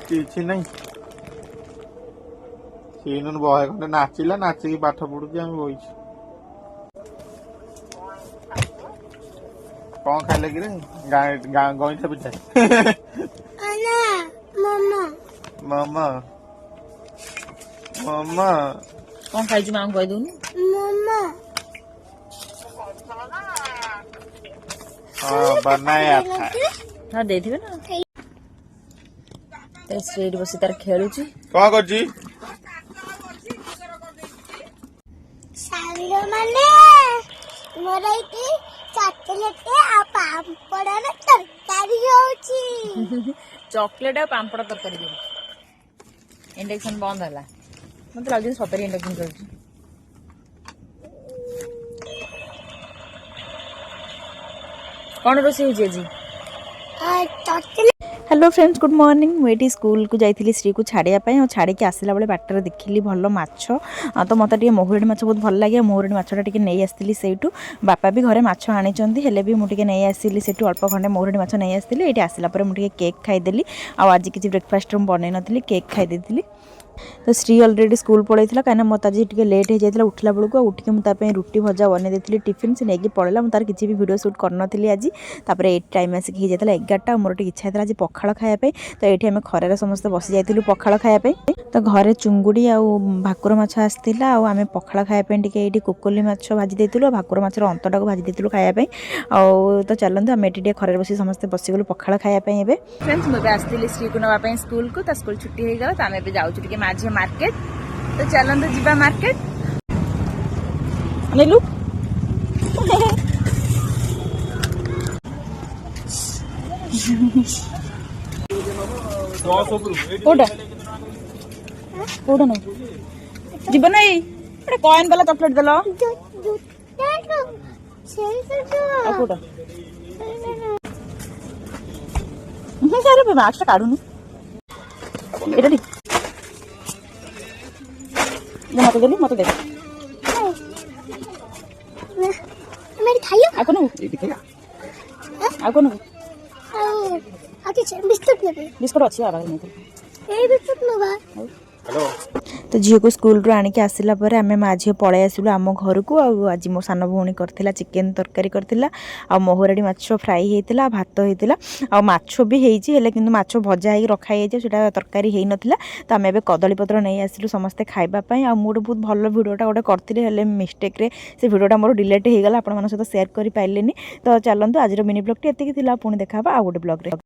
କିଛି ନାହିଁ। ସିନୁ ବହେ ଖଣ୍ଡେ ନାଚିଲା, ନାଚିକି ପାଠ ପଢୁଛି, ଆମେ ବଇଛୁ। କଣ ଖାଇଲେ କିରେ? ଗଇଁଠା ପିଠା ମାମା ମାମା କଣ ଖାଇଛୁ ମାଙ୍କୁ କହିଦଉନୁ। ହଁ ବନାया था। ହଁ ଦେଇଥିବେ ନା। ସେଇଠି ବସି ତାର ଖେଳୁଛି। କଣ କରୁଛି? ମୋର ଏଇଠି ଚକୋଲେଟ ଆଉ ପାମ୍ପଡର ତରକାରୀ ହଉଛି। ଚକୋଲେଟ ଆଉ ପାମ୍ପଡ଼ ତରକାରୀ କରୁଛି। ଇଣ୍ଡକ୍ସନ ବନ୍ଦ ହେଲା। ମତେ ଲାଗୁଛି ସତରେ ଇଣ୍ଡକ୍ସନ ଚାଲୁଛି। କଣ ରୋଷେଇ ହଉଛି ଆଜି? हेलो फ्रेंड्स गुड मॉर्निंग मुझे स्कूल को जाइली श्री को छाड़िया छाड़ी आसला बेले बाटर देखिली भल माछ तो मत मोहरडी माछ बहुत भल लगे मोहरडी माछटा टी नहीं आसती से बापा भी घरे माछ आनी भी मुझे नहीं आसली से अल्प खंडे मोहरडी माछ नहीं आसती ये आसला मुझे केक खाईदेली आज किसी ब्रेकफास्ट बनई नी केक खाईदी तो श्री अलरेडी स्कूल पलैला कहीं मत आज लेट हो जाता उठला बेलू उठिक मुझे रुटी भजा बन देती टिफिन से नहीं पलैला मुझे किसी भी वीडियो शूट करनी आज तापर ये टाइम आसिक हो जाता 11टा मोर इच्छा था आज पखाड़ खायापी तो ये आम खरार समस्ते बसी जाइलु पखाड़ खायापी तो घरे चुंगुड़ी आ भाकुर माछ आसला आम पखाड़ खायापी ये कोकोली माछ भाजी देलु भाकुर माछर अंतटा को भाजी देलु खायापी तो चलते आम ये खरार बस समस्ते बसीगलु पखाड़ खायापी ए फ्रेंड्स मुझे आसती श्री को नापी स्कूल को स्कूल छुट्टी हो गला तो आम ए जाऊँ माझी मार्केट तो चलते जीवा मार्केट नेलु कोटा कोटा नहीं जीवन नहीं कॉइन वाला चॉकलेट देलो कोटा सारे मार्क्स काढून एटा ठीक मत देली मत दे मेरी खाइयो आको न आको न आके बिस्कुट लेबे बिस्कुट अच्छी आ रहा ए बिस्कुट नबा तो झील को स्कूल रू आणिक आसला आम माँ झील पलि आसलु आम घर को आज मो सान भौणी करथिला चिकेन तरकारी करथिला आ मोहरडी माछ फ्राई होता भात होता आ माछ भी होती है कि माछ भजा हो रखाई सेटा तरकारी हो नाला तो आम ए कदली पत्र नहीं आसलु समस्ते खावाई आ मुझे बहुत भल भिडियोटा गोटे करी मिस्टेक से भिडियोटा मोर डिलीट हो गला आप सहित सेयार कर पारे तो चलतु आज मिनी ब्लॉग टी एतिक पुणी देखा आ गोटे ब्लॉग रे।